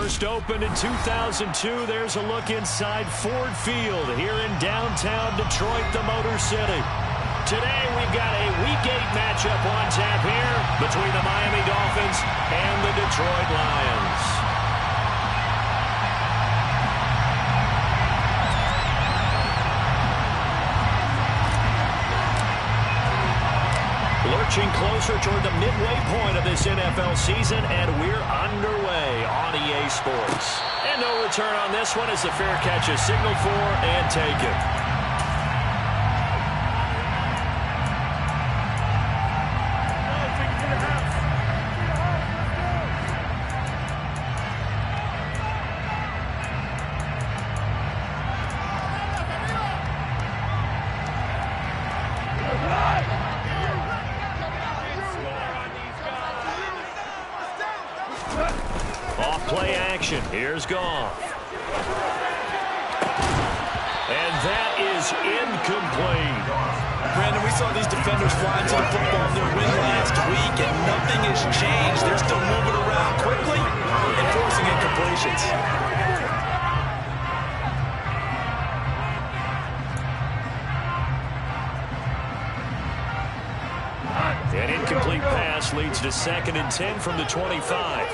First opened in 2002. There's a look inside Ford Field here in downtown Detroit, the Motor City. Today we've got a Week 8 matchup on tap here between the Miami Dolphins and the Detroit Lions. Lurching closer toward the midway point of this NFL season, and we're underway on EA Sports. And no return on this one as the fair catch is signaled for and taken. Play action. Here's Goff. And that is incomplete. Brandon, we saw these defenders fly into the football in their win last week, and nothing has changed. They're still moving around quickly and forcing incompletions. An incomplete pass leads to 2nd and 10 from the 25.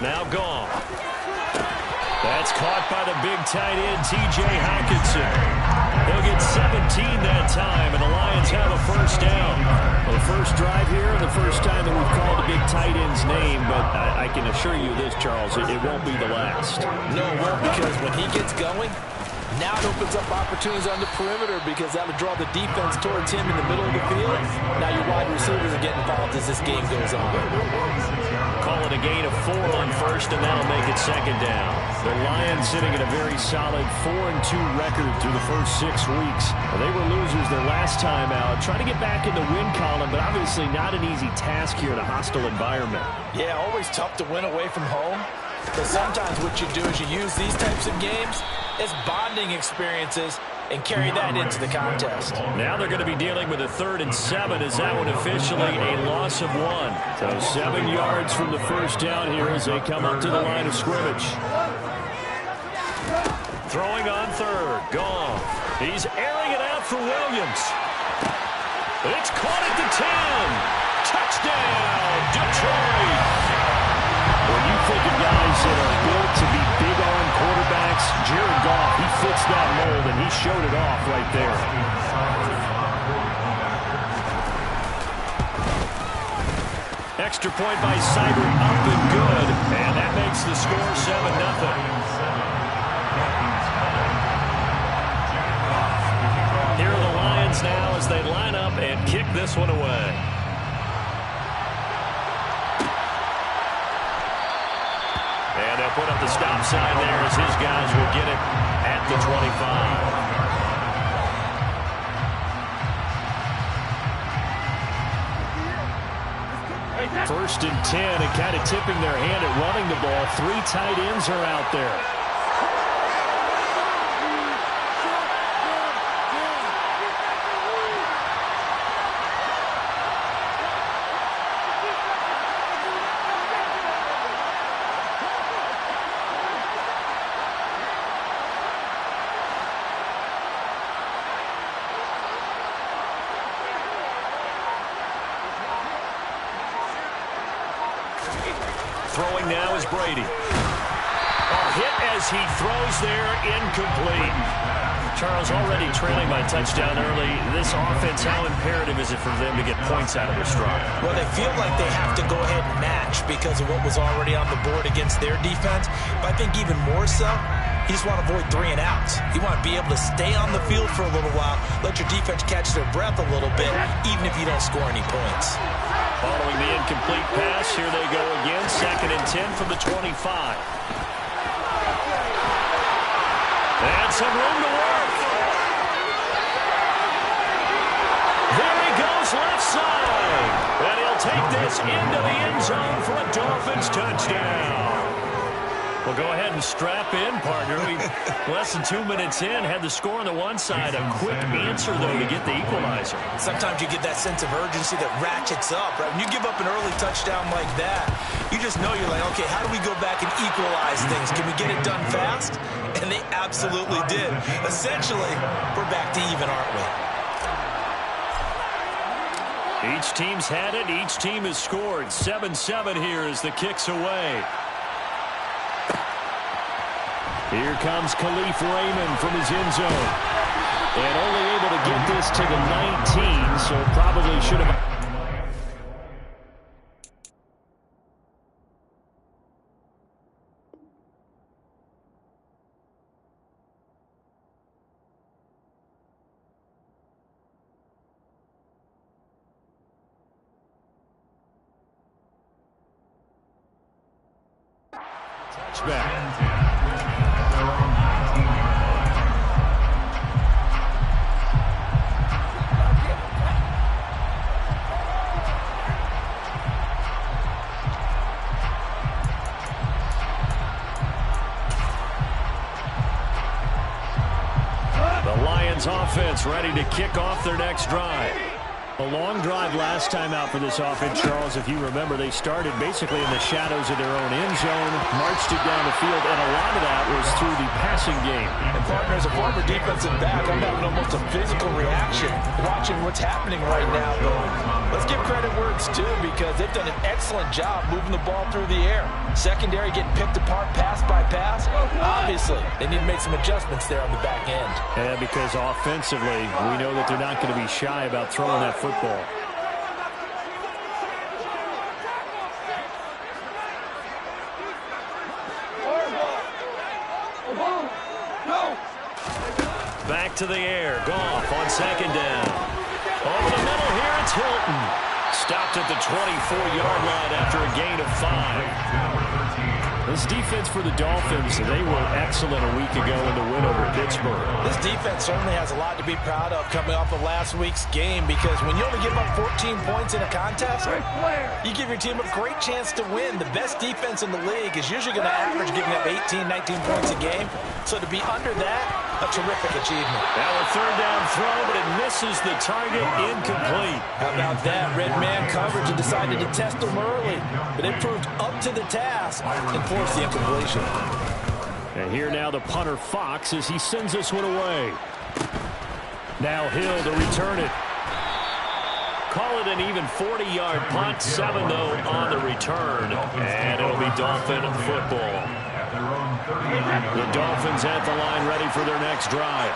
Now Goff. That's caught by the big tight end, T.J. Hockenson. They'll get 17 that time, and the Lions have a first down. Well, the first drive here, the first time that we've called the big tight end's name, but I can assure you this, Charles, it won't be the last. No, it won't, because when he gets going, now it opens up opportunities on the perimeter because that'll draw the defense towards him in the middle of the field. Now your wide receivers are getting involved as this game goes on. Call it a gain of 4 on first, and that'll make it 2nd down. The Lions sitting at a very solid 4-2 record through the first 6 weeks. Well, they were losers their last time out. Trying to get back in the win column, but obviously not an easy task here in a hostile environment. Yeah, always tough to win away from home. But sometimes what you do is you use these types of games as bonding experiences and carry that into the contest. Now they're going to be dealing with a 3rd and 7 as that one officially a loss of 1. So 7 yards from the first down here as they come up to the line of scrimmage. Throwing on 3rd. Goff. He's airing it out for Williams. It's caught at the 10. Touchdown, Detroit. When you think of guys that are built to be big-arm quarterbacks, Jared Goff, he fits that mold, and he showed it off right there. Extra point by Seibert, up and good, and that makes the score 7-0. Here are the Lions now as they line up and kick this one away. And they'll put up the stop sign there as his guys will get it at the 25. First and 10, and kind of tipping their hand at running the ball. 3 tight ends are out there. Throwing now is Brady. A hit as he throws there, incomplete. Charles, already trailing by touchdown early. This offense, how imperative is it for them to get points out of their stride? Well, they feel like they have to go ahead and match because of what was already on the board against their defense. But I think even more so, you just want to avoid 3 and outs. You want to be able to stay on the field for a little while, let your defense catch their breath a little bit, even if you don't score any points. Following the incomplete pass, here they go again. 2nd and 10 from the 25. And some room to work. There he goes left side. And he'll take this into the end zone for a Dolphins touchdown. Well, go ahead and strap in, partner. We less than 2 minutes in, had the score on the one side. A quick answer, though, to get the equalizer. Sometimes you get that sense of urgency that ratchets up, right? When you give up an early touchdown like that, you just know you're like, okay, how do we go back and equalize things? Can we get it done fast? And they absolutely did. Essentially, we're back to even, aren't we? Each team's had it. Each team has scored. 7-7 here as the kick's away. Here comes Khalif Raymond from his end zone. And only able to get this to the 19, so probably should have... Touchback. Offense ready to kick off their next drive. A long drive last time out for this offense, Charles. If you remember, they started basically in the shadows of their own end zone, marched it down the field, and a lot of that was through the passing game. And partner, as a former defensive back, I'm having almost a physical reaction watching what's happening right now. But let's give credit where it's due, because they've done an excellent job moving the ball through the air. Secondary getting picked apart pass by pass. Obviously, they need to make some adjustments there on the back end. Yeah, because offensively, we know that they're not going to be shy about throwing that football. Back to the air. Goff on second down. Over the middle here, it's Hilton. Stopped at the 24-yard line after a gain of 5. This defense for the Dolphins, they were excellent a week ago in the win over Pittsburgh. This defense certainly has a lot to be proud of coming off of last week's game, because when you only give up 14 points in a contest, you give your team a great chance to win. The best defense in the league is usually going to average giving up 18, 19 points a game. So to be under that, a terrific achievement. Now a third down throw, but it misses the target, incomplete. How about that? Red man coverage and decided to test them early, but it proved up to the task and forced the incompletion. And here now the punter Fox as he sends this one away. Now Hill to return it. Call it an even 40-yard punt. 7, though, on the return. And it'll be Dolphin football. The Dolphins at the line ready for their next drive.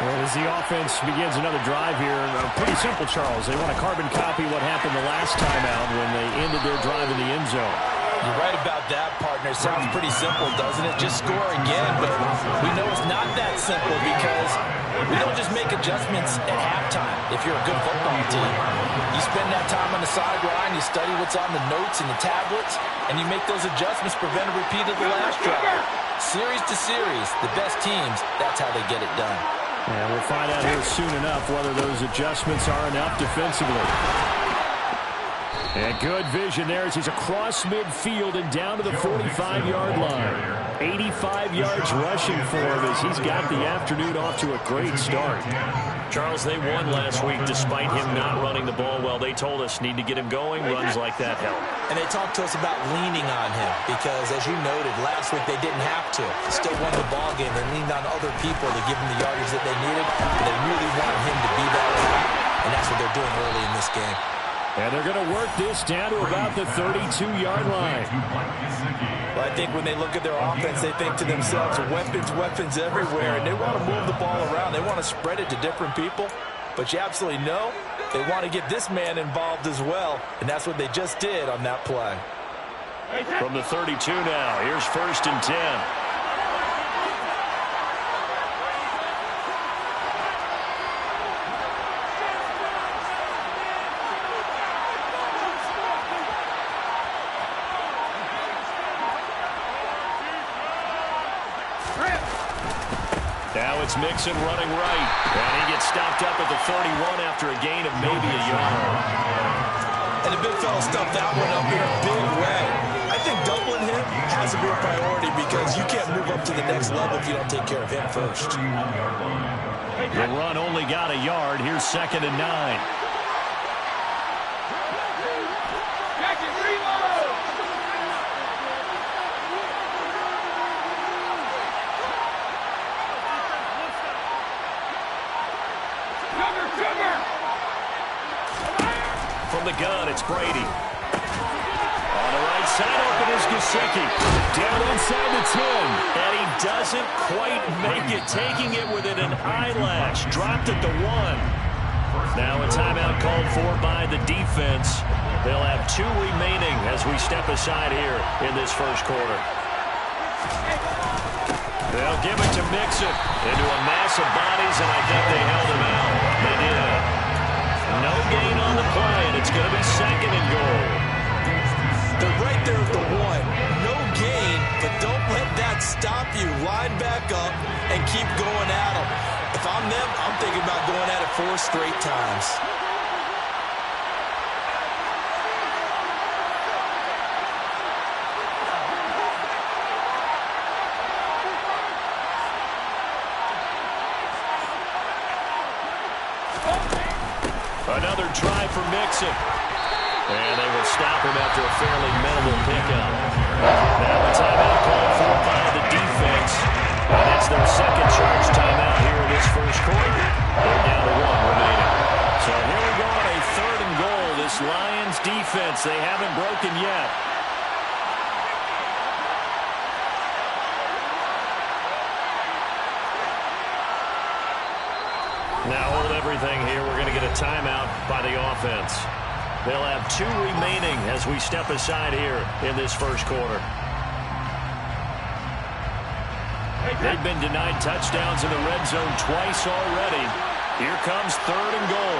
Well, as the offense begins another drive here, pretty simple, Charles. They want to carbon copy what happened the last time out when they ended their drive in the end zone. You're right about that, partner. Sounds pretty simple, doesn't it? Just score again, but we know it's not that simple, because we don't just make adjustments at halftime if you're a good football team. You spend that time on the sideline, you study what's on the notes and the tablets, and you make those adjustments, prevent a repeat of the last drive. Series to series, the best teams, that's how they get it done. And we'll find out here soon enough whether those adjustments are enough defensively. And good vision there as he's across midfield and down to the 45-yard line. 85 yards rushing for him as he's got the afternoon off to a great start. Charles, they won last week despite him not running the ball well. They told us need to get him going. Runs like that help. And they talked to us about leaning on him because, as you noted, last week they didn't have to. Still won the ball game. They leaned on other people to give them the yardage that they needed. They really wanted him to be that way, and that's what they're doing early in this game. And they're going to work this down to about the 32-yard line. Well, I think when they look at their offense, they think to themselves, weapons, weapons everywhere, and they want to move the ball around. They want to spread it to different people. But you absolutely know they want to get this man involved as well, and that's what they just did on that play. From the 32 now, here's 1st and 10. Now it's Mixon running right. And he gets stopped up at the 31 after a gain of maybe a yard. And the big fella stuffed that one up in a big way. I think doubling him has to be a priority because you can't move up to the next level if you don't take care of him first. The run only got a yard. Here's 2nd and 9. From the gun, it's Brady. On the right side, open is Gesicki. Down inside the 10. And he doesn't quite make it, taking it within an eyelash. Dropped at the 1. Now a timeout called for by the defense. They'll have 2 remaining as we step aside here in this first quarter. They'll give it to Mixon into a mass of bodies, and I think they held him out. They did. No gain on the play, and it's going to be 2nd and goal. They're right there at the 1. No gain, but don't let that stop you. Line back up and keep going at them. If I'm them, I'm thinking about going at it 4 straight times. Another try for Mixon. And they will stop him after a fairly minimal pickup. Now a timeout called for by the defense. And that's their 2nd charge timeout here in this first quarter. They're down to 1 remaining. So here we go on a 3rd and goal. This Lions defense, they haven't broken yet. Now hold everything here. We're going to get a timeout by the offense. They'll have 2 remaining as we step aside here in this first quarter. They've been denied touchdowns in the red zone twice already. Here comes 3rd and goal.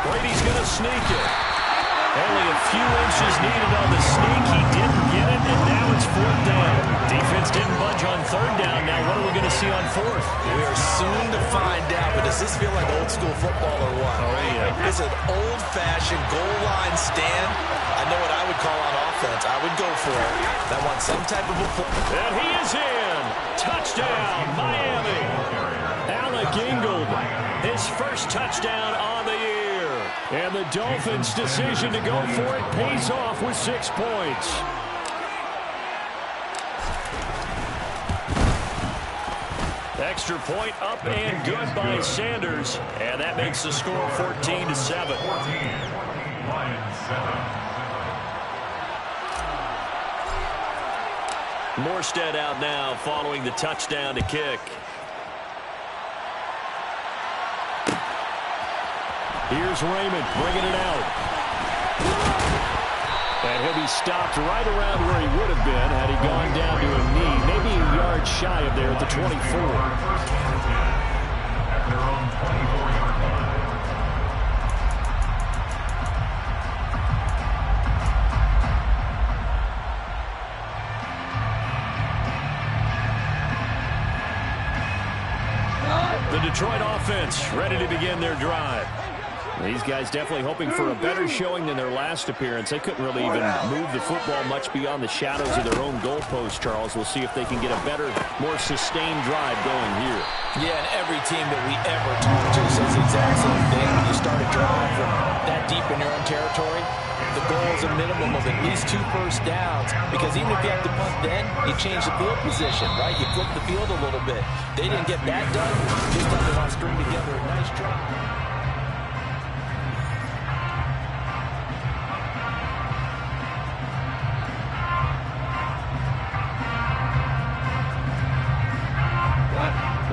Brady's going to sneak it. Only a few inches needed on the sneak. He didn't get it, and now it's 4th down. Defense didn't budge on 3rd down. Now what are we going to see on 4th? We are soon to find out, but does this feel like old school football or what? Oh, yeah. It's an old-fashioned goal line stand. I know what I would call on offense. I would go for it. I want some type of a... And he is in. Touchdown, Miami. Alec Ingold, his first touchdown on the year. And the Dolphins' decision to go for it pays off with 6 points. Extra point up and good by Sanders. And that makes the score 14-7. Morstead out now following the touchdown to kick. Here's Raymond bringing it out. And he'll be stopped right around where he would have been had he gone down to a knee. Maybe a yard shy of there at the 24. The Detroit offense ready to begin their drive. These guys definitely hoping for a better showing than their last appearance. They couldn't really even move the football much beyond the shadows of their own goalpost, Charles. We'll see if they can get a better, more sustained drive going here. Yeah, and every team that we ever talk to says the exact same thing. When you start a drive from that deep in your own territory, the goal is a minimum of at least 2 first downs, because even if you have to punt then, you change the field position, right? You flip the field a little bit. They didn't get that done. This time they want to string together a nice drive.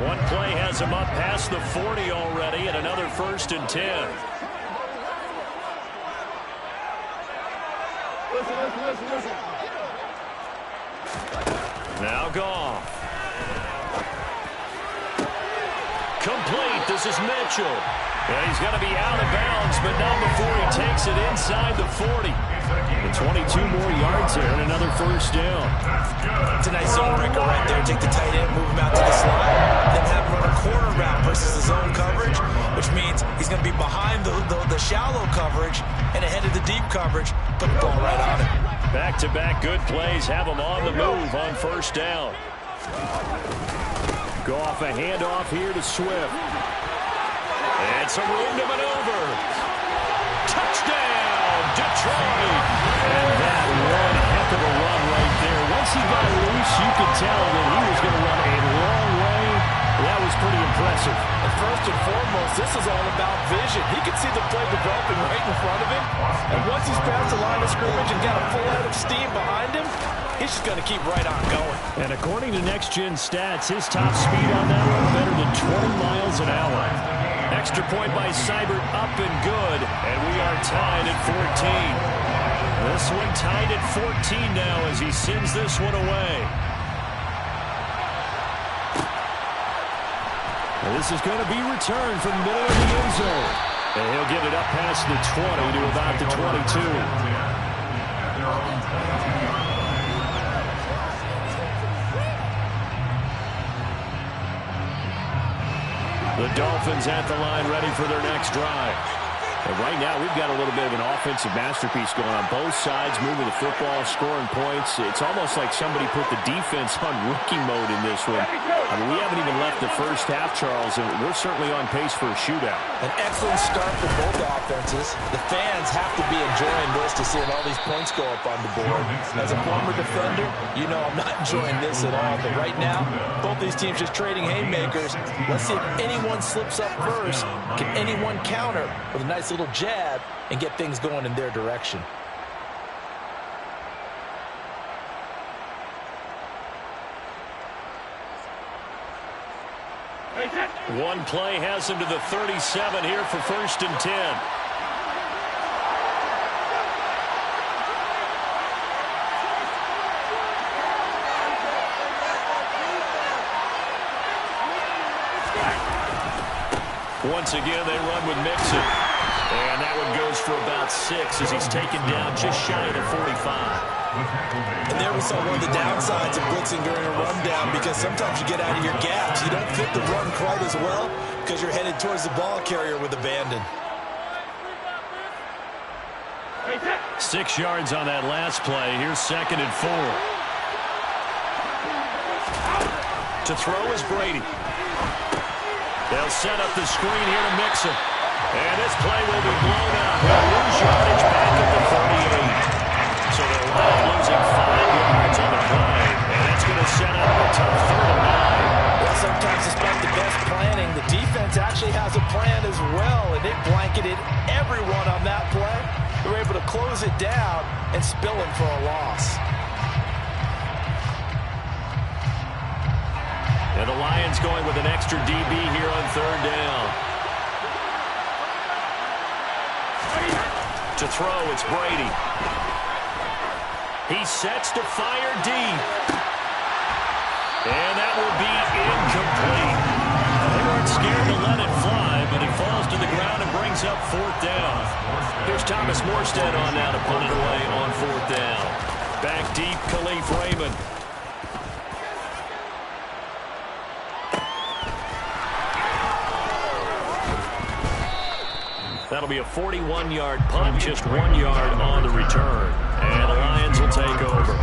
One play has him up past the 40 already, and another 1st and 10. Listen. Now Goff. Complete. This is Mitchell. And he's going to be out of bounds, but not before he takes it inside the 40. And 22 more yards there and another 1st down. It's a nice zone breaker right there. Take the tight end, move him out to the slide, then have him run a corner route versus the zone coverage, which means he's going to be behind the shallow coverage and ahead of the deep coverage. Put the ball right on him. Back-to-back good plays have them on the move on first down. Goff, a handoff here to Swift. And some room to maneuver. Touchdown, Detroit! And that one heck of a run right there. Once he got loose, you could tell that he was going to run a long way. That was pretty impressive. And first and foremost, this is all about vision. He could see the play developing right in front of him. And once he's past the line of scrimmage and got a full head of steam behind him, he's just going to keep right on going. And according to Next Gen Stats, his top speed on that run better than 20 miles an hour. Extra point by Seibert, up and good. And we are tied at 14. This one tied at 14 now as he sends this one away. And this is going to be returned from the middle of the end zone. And he'll get it up past the 20 to about the 22. The Dolphins at the line, ready for their next drive. And right now, we've got a little bit of an offensive masterpiece going on. Both sides moving the football, scoring points. It's almost like somebody put the defense on rookie mode in this one. I mean, we haven't even left the first half, Charles, and we're certainly on pace for a shootout. An excellent start for both offenses. The fans have to be enjoying this to seeing all these points go up on the board. As a former defender, you know I'm not enjoying this at all. But right now, both these teams just trading haymakers. Let's see if anyone slips up first. Can anyone counter with a nice little jab and get things going in their direction? One play has him to the 37 here for 1st and 10. Once again, they run with Mixon. And that one goes for about 6 as he's taken down just shy of the 45. And there we saw one of the downsides of blitzing during a rundown, because sometimes you get out of your gaps. You don't fit the run quite as well because you're headed towards the ball carrier with abandon. 6 yards on that last play. Here's 2nd and 4. To throw is Brady. They'll set up the screen here to Mixon. And this play will be blown out. He'll lose yardage back at the 38. So they're losing 5 yards on the play. And that's going to set up a tough 3rd and 9. Well, sometimes despite the best planning, the defense actually has a plan as well. And it blanketed everyone on that play. They were able to close it down and spill him for a loss. And the Lions going with an extra DB here on 3rd down. To throw, it's Brady. He sets to fire deep. And that will be incomplete. They weren't scared to let it fly, but it falls to the ground and brings up 4th down. Here's Thomas Morstead on now to punt it away on 4th down. Back deep, Khalif Raymond. That'll be a 41-yard punt, just 1 yard on the return. And the Lions will take over.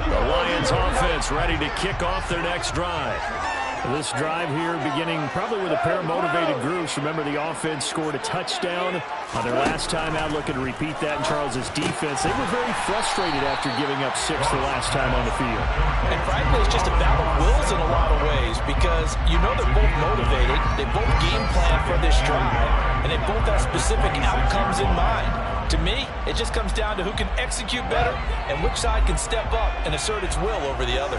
The Lions offense ready to kick off their next drive. This drive here beginning probably with a pair of motivated groups. Remember, the offense scored a touchdown on their last time out, looking to repeat that in Charles's defense. They were very frustrated after giving up 6 the last time on the field. And frankly, it's just a battle of wills in a lot of ways, because you know they're both motivated, they both game plan for this drive, and they both have specific outcomes in mind. To me, it just comes down to who can execute better and which side can step up and assert its will over the other.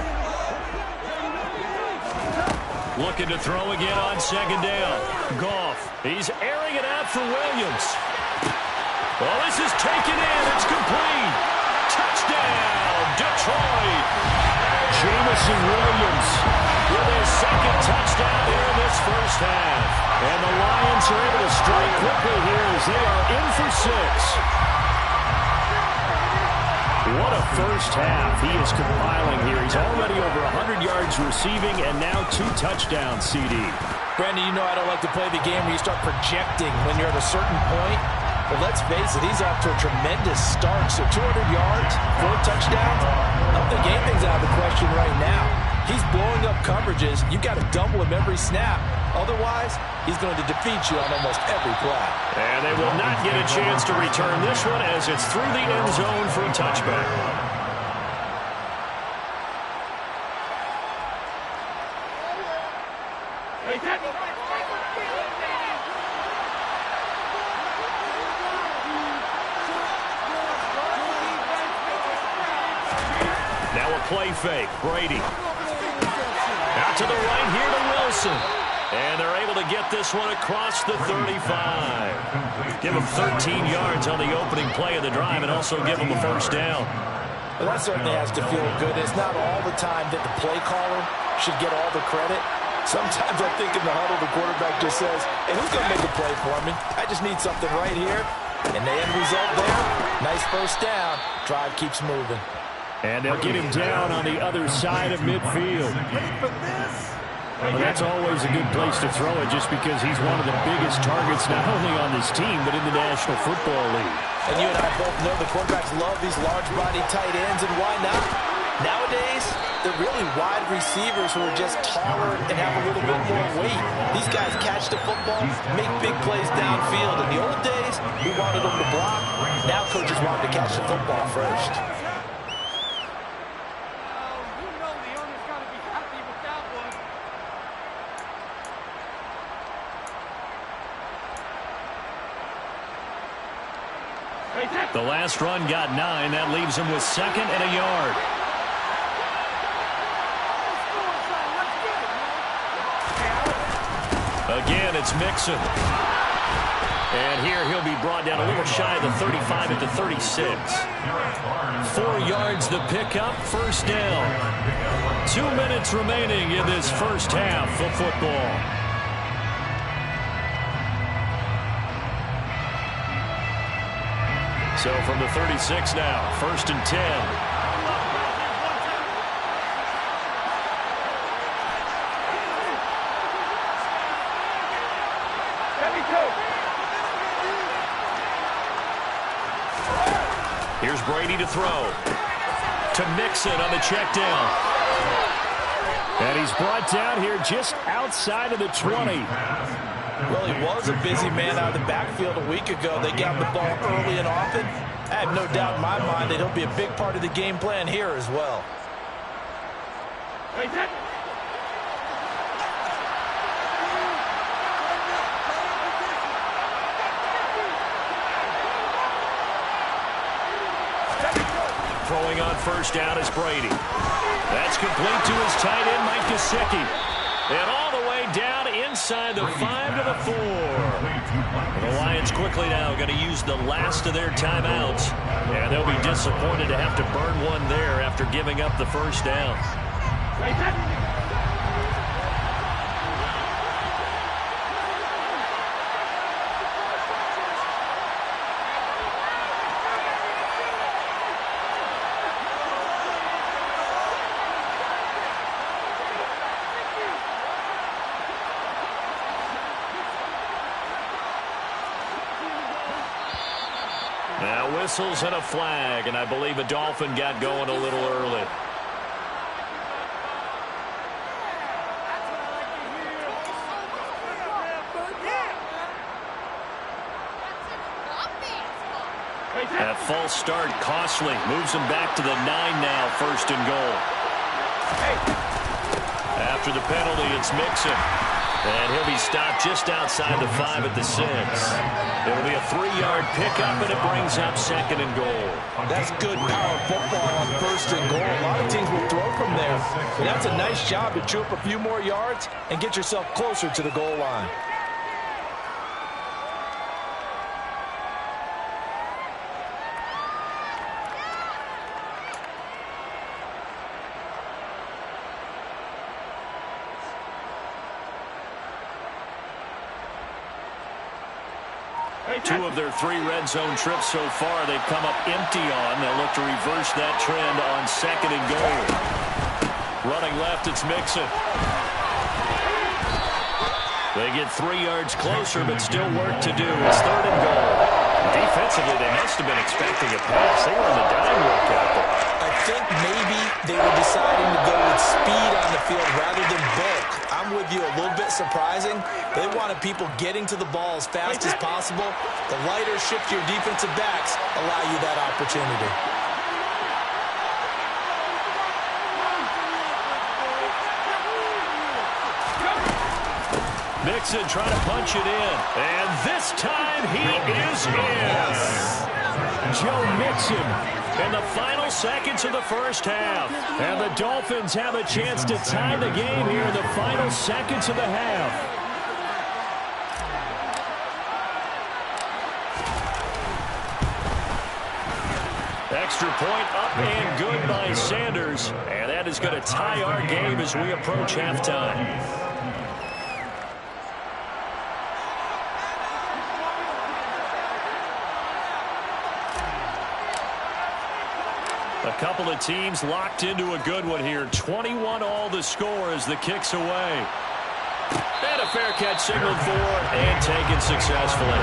Looking to throw again on 2nd down. Goff. He's airing it out for Williams. Well, this is taken in. It's complete. Touchdown, Detroit. Jamison Williams with his 2nd touchdown here in this first half. And the Lions are able to strike quickly here as they are in for What a first half he is compiling here. He's already over 100 yards receiving and now 2 touchdowns, CD. Brandon, you know I don't like to play the game where you start projecting when you're at a certain point. But let's face it, he's off to a tremendous start. So 200 yards, 4 touchdowns. I don't think anything's out of the question right now. He's blowing up coverages. You've got to double him every snap. Otherwise, he's going to defeat you on almost every play. And they will not get a chance to return this one as it's through the end zone for a touchback. Now a play fake. Brady. Out to the right here to Wilson. And they're able to get this one across the 35. Give him 13 yards on the opening play of the drive and also give him a first down. Well, that certainly has to feel good. It's not all the time that the play caller should get all the credit. Sometimes I think in the huddle the quarterback just says, hey, who's going to make a play for me? I just need something right here. And the end result there, nice first down. Drive keeps moving. And they'll get him down on the other side of midfield. Well, that's always a good place to throw it just because he's one of the biggest targets not only on this team but in the National Football League. And you and I both know the quarterbacks love these large-body tight ends, and why not? Nowadays, they're really wide receivers who are just taller and have a little bit more weight. These guys catch the football, make big plays downfield. In the old days, we wanted them to block. Now coaches want them to catch the football first. The last run got 9. That leaves him with 2nd and a yard. Again, it's Mixon. And here he'll be brought down a little shy of the 35 at the 36. 4 yards the pickup, first down. 2 minutes remaining in this first half of football. So from the 36 now, 1st and 10. Here's Brady to throw. To Mixon on the check down. And he's brought down here just outside of the 20. Well, he was a busy man out of the backfield a week ago. They got the ball early and often. I have no doubt in my mind that he'll be a big part of the game plan here as well. Throwing on first down is Brady. That's complete to his tight end, Mike Gesicki. And all the way down inside the 5 to the 4. The Lions quickly now going to use the last of their timeouts. And they'll be disappointed to have to burn one there after giving up the first down. Now whistles and a flag, and I believe a Dolphin got going a little early. That false start costly. Moves him back to the 9 now, 1st and goal. After the penalty, it's Mixon. And he'll be stopped just outside the 5 at the 6. It'll be a 3-yard pickup, and it brings up 2nd and goal. That's good power football on 1st and goal. A lot of teams will throw from there. But that's a nice job to chew up a few more yards and get yourself closer to the goal line. 2 of their 3 red zone trips so far, they've come up empty on. They'll look to reverse that trend on 2nd and goal. Running left, it's Mixon. They get 3 yards closer, but still work to do. It's 3rd and goal. Defensively, they must have been expecting a pass. They were in the dime work out there. I think maybe they were deciding to go with speed on the field rather than bulk. I'm with you, a little bit surprising. They wanted people getting to the ball as fast as possible. The lighter, shiftier defensive backs allow you that opportunity. Mixon trying to punch it in. And this time he is in. Joe Mixon in the final seconds of the first half. And the Dolphins have a chance to tie the game here in the final seconds of the half. Extra point up and good by Sanders. And that is going to tie our game as we approach halftime. A couple of teams locked into a good one here. 21-all the score as the kick's away. And a fair catch signaled for and taken successfully.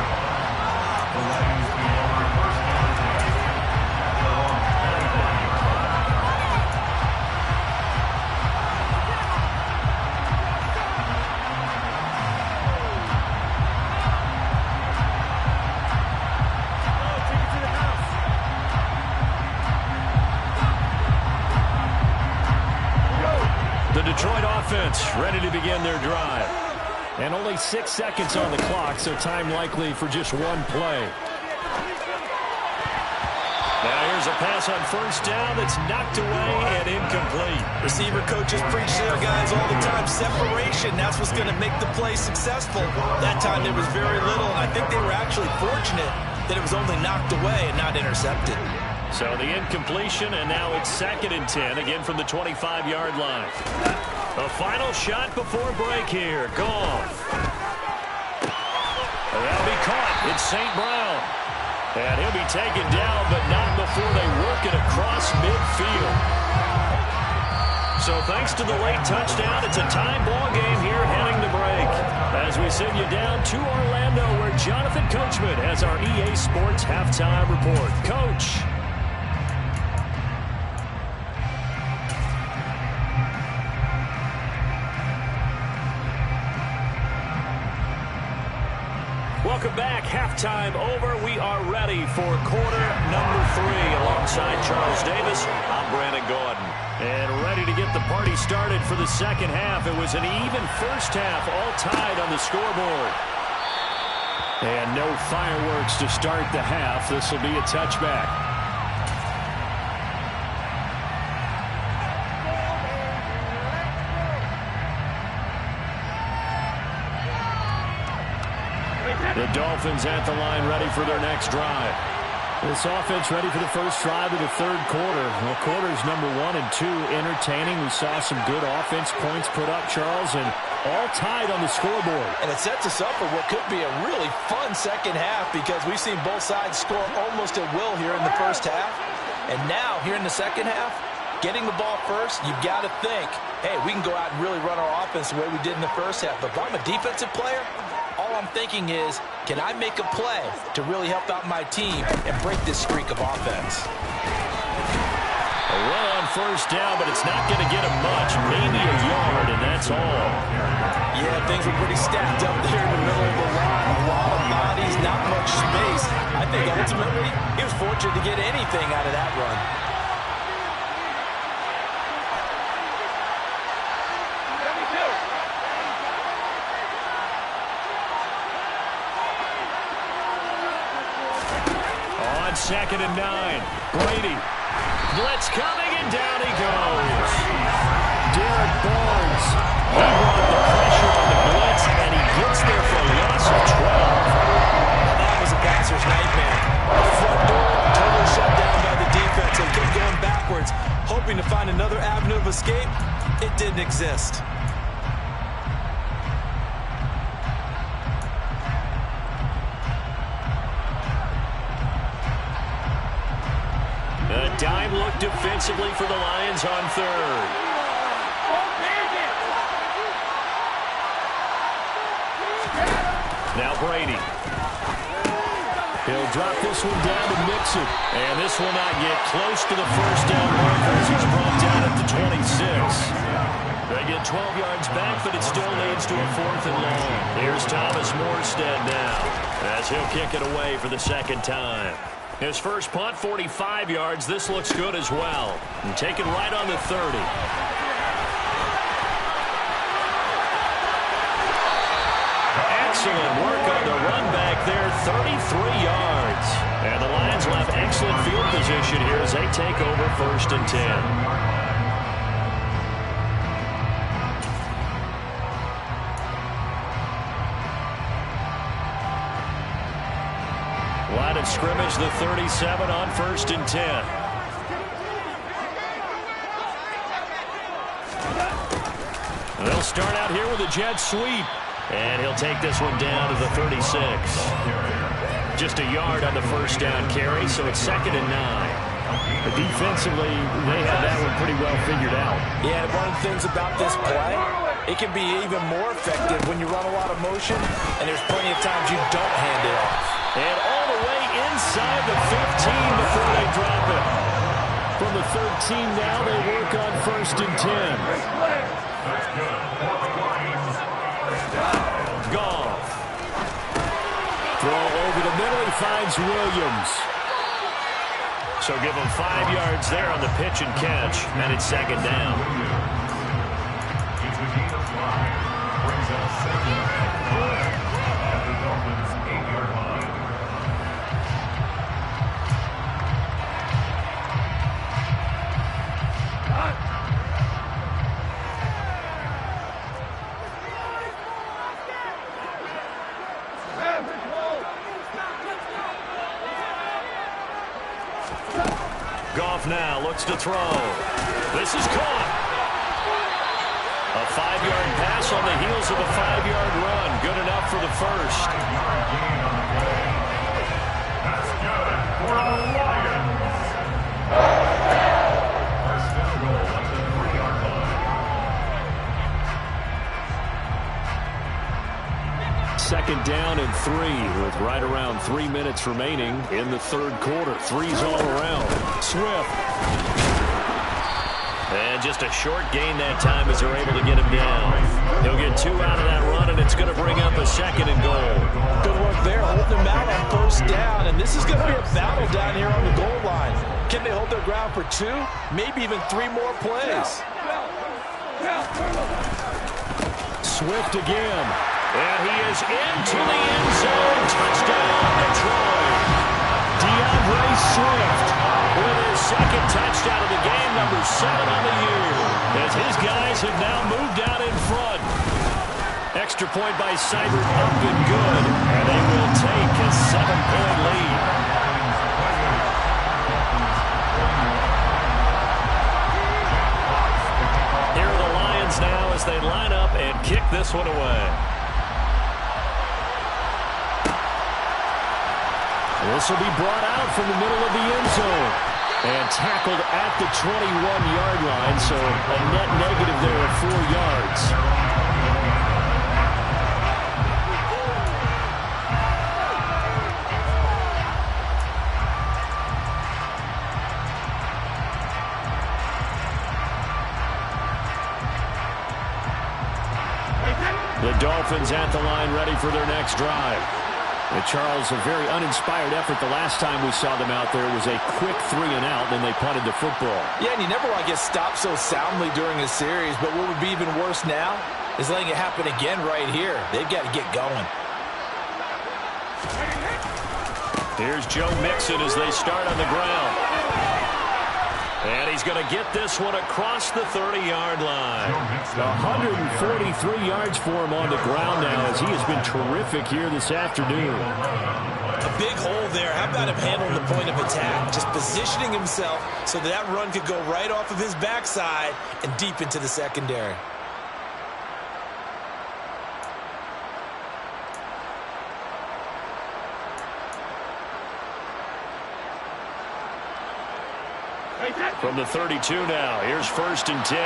Detroit offense ready to begin their drive. And only 6 seconds on the clock, so time likely for just one play. Now here's a pass on 1st down that's knocked away and incomplete. Receiver coaches preach to their guys all the time. Separation, that's what's going to make the play successful. That time there was very little, and I think they were actually fortunate that it was only knocked away and not intercepted. So the incompletion, and now it's 2nd and 10, again from the 25-yard line. A final shot before break here. Goff. That'll be caught. It's St. Brown. And he'll be taken down, but not before they work it across midfield. So thanks to the late touchdown, it's a tie ball game here heading to break. As we send you down to Orlando, where Jonathan Coachman has our EA Sports halftime report. Coach. Welcome back. Halftime over. We are ready for quarter number 3. Alongside Charles Davis, I'm Brandon Gordon. And ready to get the party started for the second half. It was an even first half, all tied on the scoreboard. And no fireworks to start the half. This will be a touchback. The Dolphins at the line ready for their next drive. This offense ready for the first drive of the 3rd quarter. Well, quarters number 1 and 2 entertaining. We saw some good offense points put up, Charles, and all tied on the scoreboard. And it sets us up for what could be a really fun second half because we've seen both sides score almost at will here in the first half. And now, here in the second half, getting the ball first, you've got to think, hey, we can go out and really run our offense the way we did in the first half. But if I'm a defensive player, all I'm thinking is, can I make a play to really help out my team and break this streak of offense? A run on 1st down, but it's not going to get him much. Maybe a yard, and that's all. Yeah, things were pretty stacked up there in the middle of the line. A lot of bodies, not much space. I think ultimately he was fortunate to get anything out of that run. On 2nd and 9, Brady. Blitz coming, and down he goes. Derek Barnes. He brought the pressure on the blitz, and he gets there for a loss of 12. That was a passer's nightmare. The front door totally shut down by the defense. They kept going backwards, hoping to find another avenue of escape. It didn't exist. defensively for the Lions on third. Now Brady. He'll drop this one down to Mixon. And this will not get close to the first down marker as he's brought down at the 26. They get 12 yards back, but it still leads to a 4th and long. Here's Thomas Morstead now as he'll kick it away for the second time. His first punt, 45 yards. This looks good as well. And take it right on the 30. Excellent work on the run back there, 33 yards. And the Lions will have excellent field position here as they take over 1st and 10. Line of scrimmage, the 37 on 1st and 10. They'll start out here with a jet sweep. And he'll take this one down to the 36. Just a yard on the first down carry, so it's 2nd and 9. But defensively, they have that one pretty well figured out. Yeah, and one of the things about this play, it can be even more effective when you run a lot of motion, and there's plenty of times you don't hand it off. And all the way inside the 15 before they drop it. From the 13 now, they work on 1st and 10. Goff. Throw over the middle, he finds Williams. So give him 5 yards there on the pitch and catch, and it's 2nd down. Goff now looks to throw. This is caught. A 5-yard pass on the heels of a 5-yard run. Good enough for the first. That's good for the Lions. Second down and 3 with right around 3 minutes remaining in the 3rd quarter. Threes all around. Swift. And just a short gain that time as they're able to get him down. He'll get 2 out of that run, and it's going to bring up a 2nd and goal. Good work there, holding him out on 1st down, and this is going to be a battle down here on the goal line. Can they hold their ground for 2, maybe even 3 more plays? Swift again. And he is into the end zone. Touchdown, Detroit. DeAndre Swift with his 2nd touchdown of the game, number 7 on the year. As his guys have now moved out in front. Extra point by Seibert up and good. And they will take a 7-point lead. Here are the Lions now as they line up and kick this one away. This will be brought out from the middle of the end zone and tackled at the 21-yard line, so a net negative there of 4 yards. The Dolphins at the line ready for their next drive. And Charles, a very uninspired effort. The last time we saw them out there was a quick 3-and-out, then they punted the football. Yeah, and you never want to get stopped so soundly during a series, but what would be even worse now is letting it happen again right here. They've got to get going. Here's Joe Mixon as they start on the ground. And he's going to get this one across the 30-yard line. 143 yards for him on the ground now as he has been terrific here this afternoon. A big hole there. How about him handling the point of attack? Just positioning himself so that run could go right off of his backside and deep into the secondary. From the 32 now, here's 1st and 10.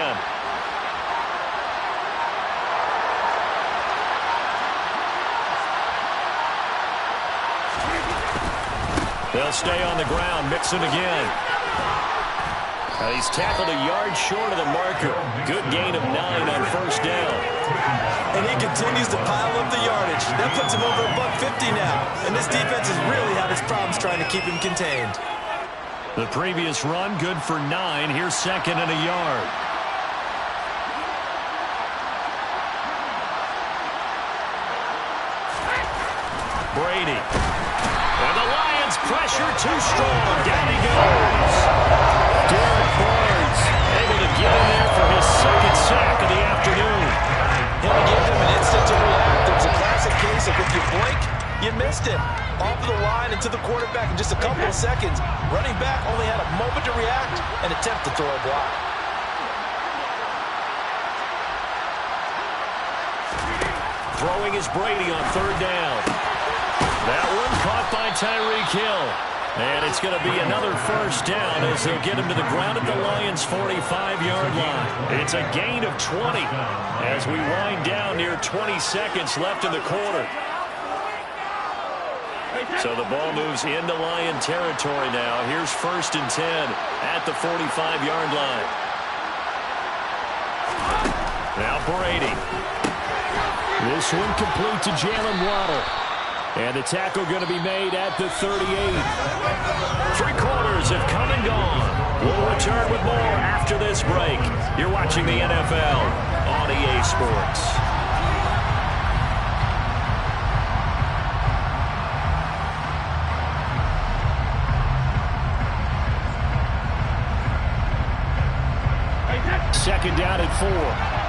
They'll stay on the ground, Mixon again. He's tackled a yard short of the marker. Good gain of 9 on 1st down. And he continues to pile up the yardage. That puts him over $150 now. And this defense has really had its problems trying to keep him contained. The previous run, good for 9. Here's 2nd and a yard. Brady. And the Lions pressure too strong. Down he goes. Derek Barnes able to get in there for his 2nd sack of the afternoon. And to give him an instant to react. It was a classic case of if you blink, you missed it. Off of the line and to the quarterback in just a couple of seconds. Running back only had a moment to react and attempt to throw a block. Throwing is Brady on 3rd down. That one caught by Tyreek Hill. And it's going to be another 1st down as they'll get him to the ground at the Lions' 45-yard line. It's a gain of 20 as we wind down near 20 seconds left in the quarter. So the ball moves into Lion territory now. Here's 1st and 10 at the 45-yard line. Now Brady. This one complete to Jalen Waddle. And the tackle going to be made at the 38. 3 quarters have come and gone. We'll return with more after this break. You're watching the NFL on EA Sports. Second down at 4.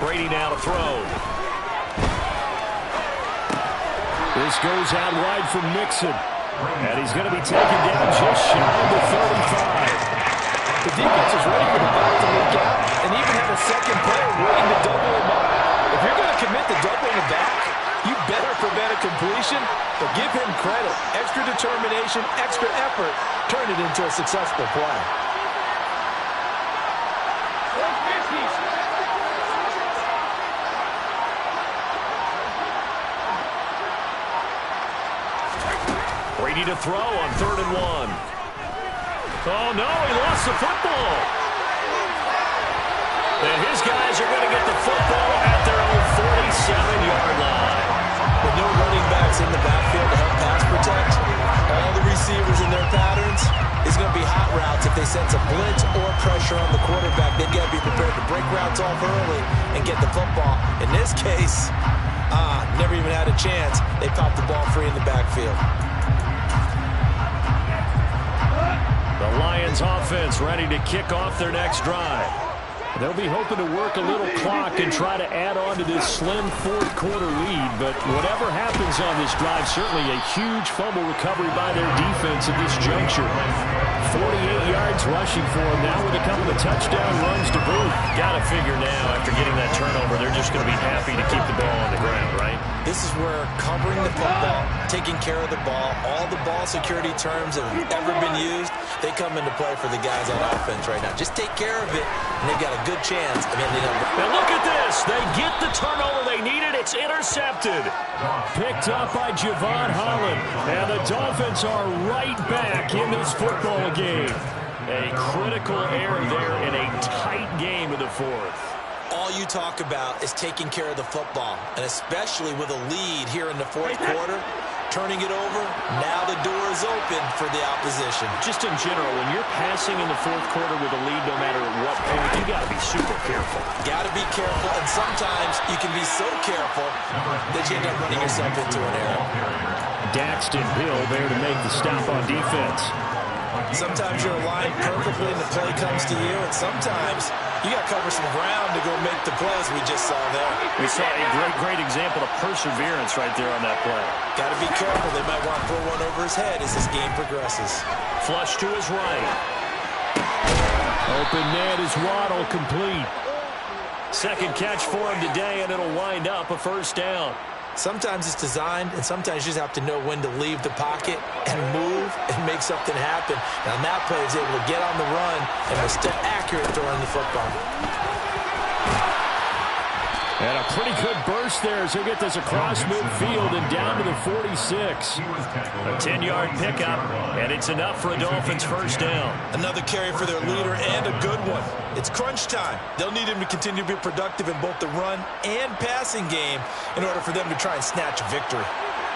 Brady now to throw. This goes out wide for Mixon. And he's going to be taken down just shy of the 35. The defense is ready for the back to leak out and even have a second player waiting to double him up. If you're going to commit to doubling the back, you better prevent a completion, but give him credit. Extra determination, extra effort, turn it into a successful play. Brady to throw on 3rd and 1. Oh, no, he lost the football. And his guys are going to get the football at their own 47-yard line. With no running backs in the backfield to help pass protect, all the receivers in their patterns is going to be hot routes. If they sense a blitz or pressure on the quarterback, they've got to be prepared to break routes off early and get the football. In this case, never even had a chance. They popped the ball free in the backfield. The Lions offense ready to kick off their next drive. They'll be hoping to work a little clock and try to add on to this slim 4th quarter lead. But whatever happens on this drive, certainly a huge fumble recovery by their defense at this juncture. 48 yards rushing for them now with a couple of touchdown runs to boot. Got to figure now, after getting that turnover, they're just going to be happy to keep the ball on the ground, right? This is where covering the football, taking care of the ball, all the ball security terms that have ever been used, they come into play for the guys on offense right now. Just take care of it, and they've got a good chance of ending up. And look at this. They get the turnover they needed. It's intercepted. Picked up by Javon Holland. And the Dolphins are right back in this football game. A critical error there in a tight game in the 4th. All you talk about is taking care of the football, and especially with a lead here in the 4th quarter, turning it over, now the door is open for the opposition. Just in general, when you're passing in the 4th quarter with a lead, no matter at what point, you got to be super careful. Got to be careful, and sometimes you can be so careful that you end up running yourself into an error. Daxton Hill there to make the stop on defense. Sometimes you're aligned perfectly and the play comes to you, and sometimes you got to cover some ground to go make the play, as we just saw there. We saw a great example of perseverance right there on that play. Got to be careful. They might want to throw one over his head as this game progresses. Flush to his right. Open man is Waddle, complete. Second catch for him today, and it'll wind up a first down. Sometimes it's designed, and sometimes you just have to know when to leave the pocket and move and make something happen. Now, that player is able to get on the run and was still accurate throwing the football. And a pretty good burst there as he'll get this across midfield and down to the 46. A 10-yard pickup, and it's enough for a Dolphins first down. Another carry for their leader, and a good one. It's crunch time. They'll need him to continue to be productive in both the run and passing game in order for them to try and snatch a victory.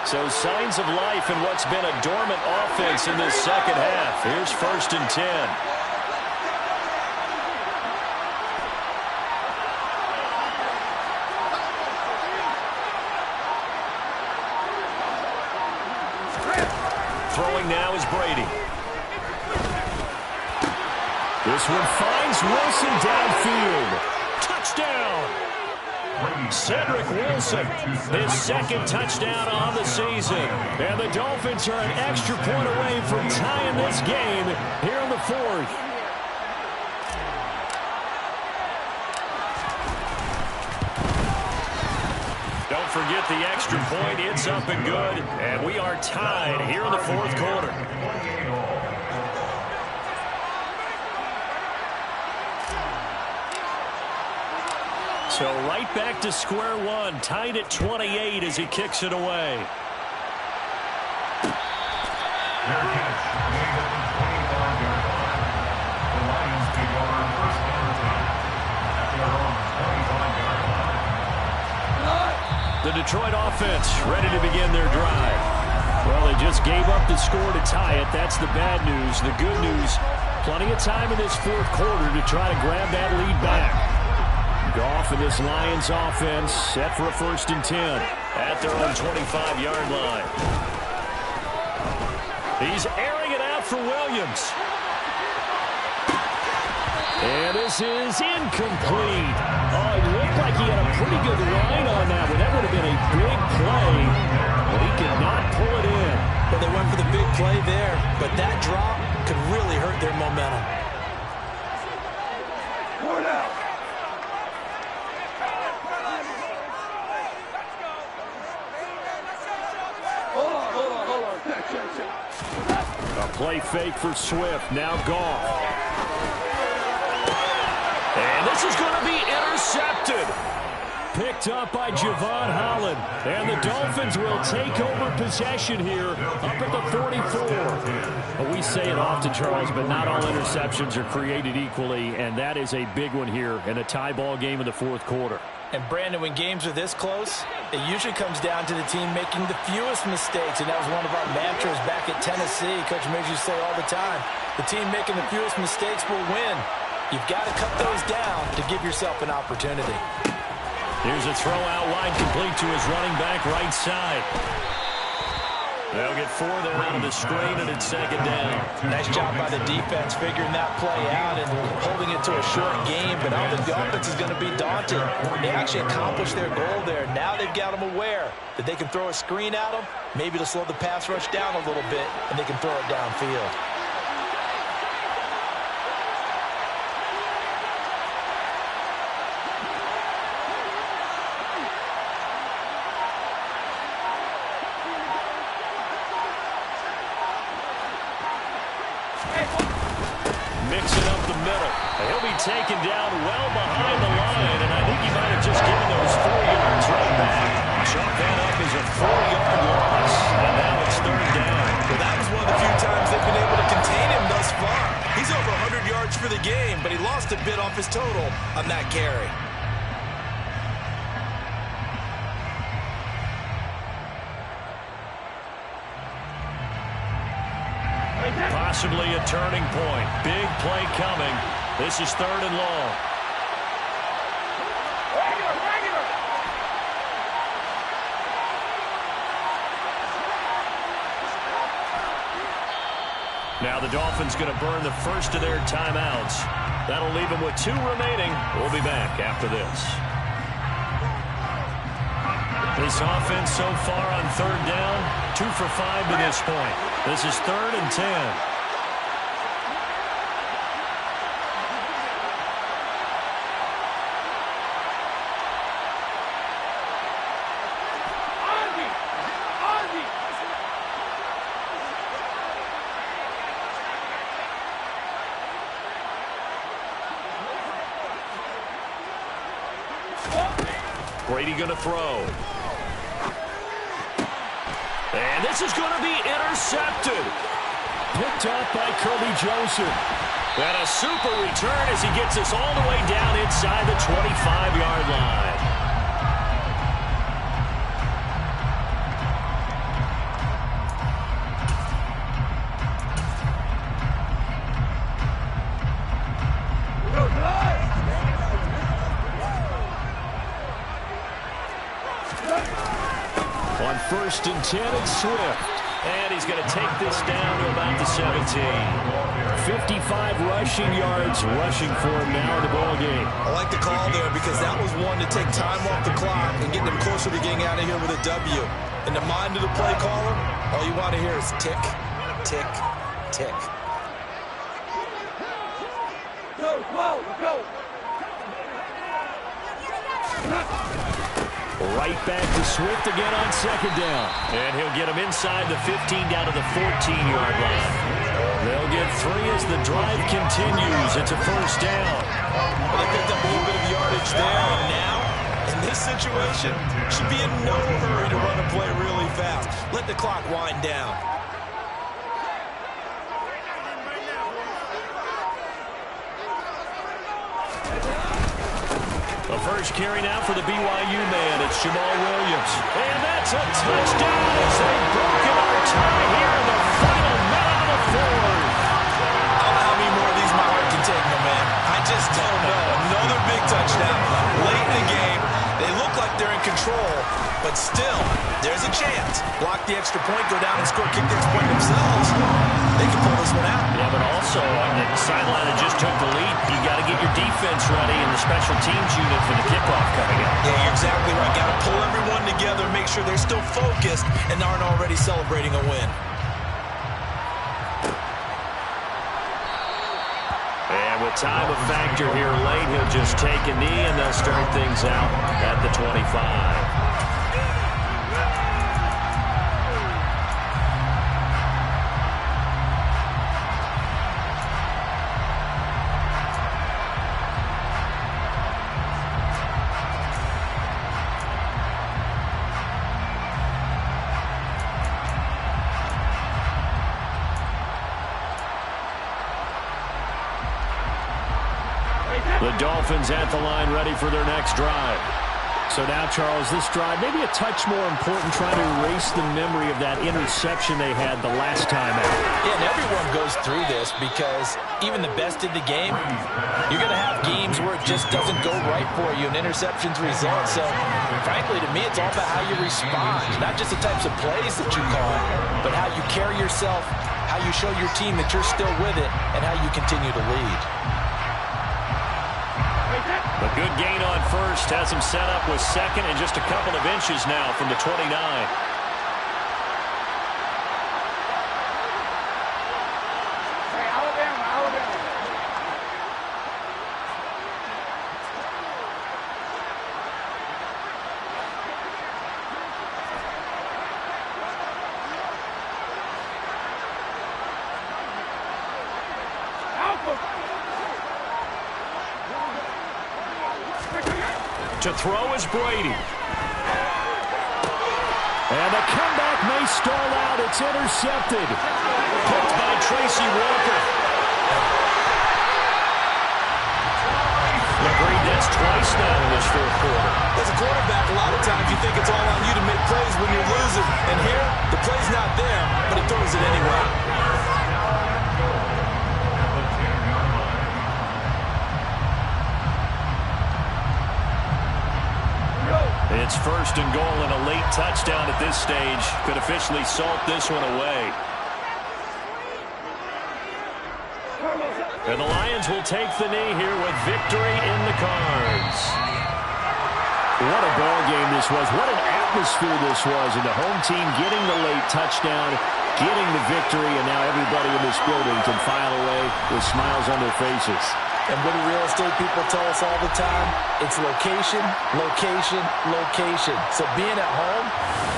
So signs of life in what's been a dormant offense in this second half. Here's 1st and 10. Throwing now is Brady. This one finds Wilson downfield. Touchdown! Cedric Wilson, his second touchdown on the season. And the Dolphins are an extra point away from tying this game here in the 4th. Don't forget the extra point. It's up and good. And we are tied here in the 4th quarter. So right back to square one, tied at 28 as he kicks it away. The Detroit offense ready to begin their drive. Well, they just gave up the score to tie it. That's the bad news. The good news, plenty of time in this 4th quarter to try to grab that lead back. Goff and this Lions offense set for a 1st and 10 at their own 25-yard line. He's airing it out for Williams. And this is incomplete. Oh, it looked like he had a pretty good line on that one. That would have been a big play, but he could not pull it in. Well, they went for the big play there, but that drop could really hurt their momentum. A play fake for Swift. Now Goff. And this is going to be intercepted. Picked up by Javon Holland. And the Dolphins will take over possession here up at the 44. Well, we say it often, Charles, but not all interceptions are created equally, and that is a big one here in a tie ball game in the 4th quarter. And, Brandon, when games are this close, it usually comes down to the team making the fewest mistakes, and that was one of our mantras back at Tennessee. Coach Midge used to say all the time, the team making the fewest mistakes will win. You've got to cut those down to give yourself an opportunity. Here's a throw out wide, complete to his running back right side. They'll get 4 there out of the screen, and it's 2nd down. Nice job by the defense figuring that play out and holding it to a short game, but I don't think the offense is going to be daunted. They actually accomplished their goal there. Now they've got them aware that they can throw a screen at them, maybe to slow the pass rush down a little bit, and they can throw it downfield. Mixing up the middle. He'll be taken down well behind the line, and I think he might have just given those 4 yards right back. Chalk that up as a 4-yard loss, and now it's 3rd down. Well, that was one of the few times they've been able to contain him thus far. He's over 100 yards for the game, but he lost a bit off his total on that carry. Possibly a turning point. Big play coming. This is 3rd and long. Now the Dolphins going to burn the first of their timeouts. That'll leave them with 2 remaining. We'll be back after this. This offense so far on 3rd down, 2 for 5 to this point. This is 3rd and 10. Brady going to throw. And this is going to be intercepted. Picked up by Kirby Joseph. And a super return as he gets us all the way down inside the 25-yard line. On 1st and 10, it's Swift. And he's going to take this down to about the 17. 55 rushing yards rushing for him now in the ball game. I like the call there because that was one to take time off the clock and get them closer to getting out of here with a W. In the mind of the play caller, all you want to hear is tick, tick, tick. Go, go, go. Right back to Swift again on 2nd down. And he'll get him inside the 15 down to the 14-yard line. They'll get 3 as the drive continues. It's a 1st down. Well, they picked up a little bit of yardage there, and now, in this situation, should be in no hurry to run a play really fast. Let the clock wind down. The first carry now for the BYU man. It's Jamal Williams. And that's a touchdown as they've broken our tie here in the final minute of the 4th. I don't know how many more of these my heart can take, my man. I just don't know. Another big touchdown late in the game. They look like they're in control, but still, there's a chance. Block the extra point, go down and score, kick the extra point themselves. They can pull this one out. Yeah, but also on the sideline that just took the lead, you got to get your defense ready and the special teams unit for the kickoff coming up. Yeah, you're exactly right. Got to pull everyone together, make sure they're still focused and aren't already celebrating a win. And with time a factor here late, he'll just take a knee and they'll start things out at the 25. The Dolphins at the line ready for their next drive. So now, Charles, this drive maybe a touch more important, trying to erase the memory of that interception they had the last time out. Yeah, and everyone goes through this because even the best in the game, you're going to have games where it just doesn't go right for you, and interceptions result. So, frankly, to me, it's all about how you respond, not just the types of plays that you call, but how you carry yourself, how you show your team that you're still with it, and how you continue to lead. A good gain on first has him set up with 2nd and just a couple of inches now from the 29. To throw is Brady. And the comeback may stall out. It's intercepted. Picked by Tracy Walker. Agreed, that's twice now in this 4th quarter. As a quarterback, a lot of times you think it's all on you to make plays when you're losing. And here, the play's not there, but he throws it anyway. It's 1st and goal, and a late touchdown at this stage could officially salt this one away. And the Lions will take the knee here with victory in the cards. What a ball game this was. What an atmosphere this was. And the home team getting the late touchdown, getting the victory, and now everybody in this building can file away with smiles on their faces. And what do real estate people tell us all the time? It's location, location, location. So being at home,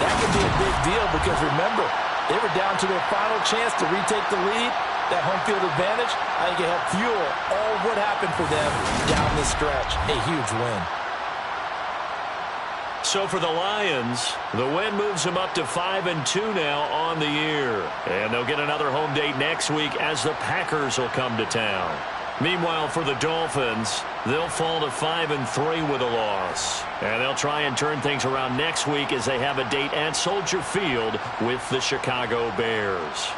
that can be a big deal because remember, they were down to their final chance to retake the lead. That home field advantage, I think it helped fuel all what happened for them down the stretch. A huge win. So for the Lions, the win moves them up to 5-2 now on the year. And they'll get another home date next week as the Packers will come to town. Meanwhile, for the Dolphins, they'll fall to 5-3 with a loss. And they'll try and turn things around next week as they have a date at Soldier Field with the Chicago Bears.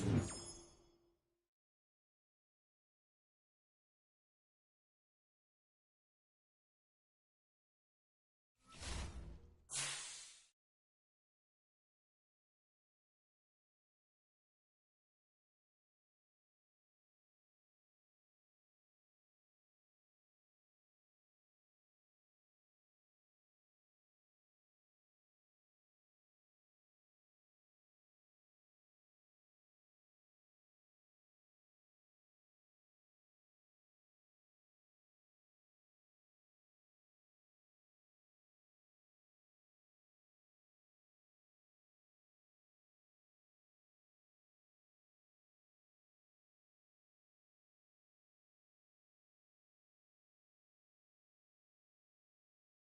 go.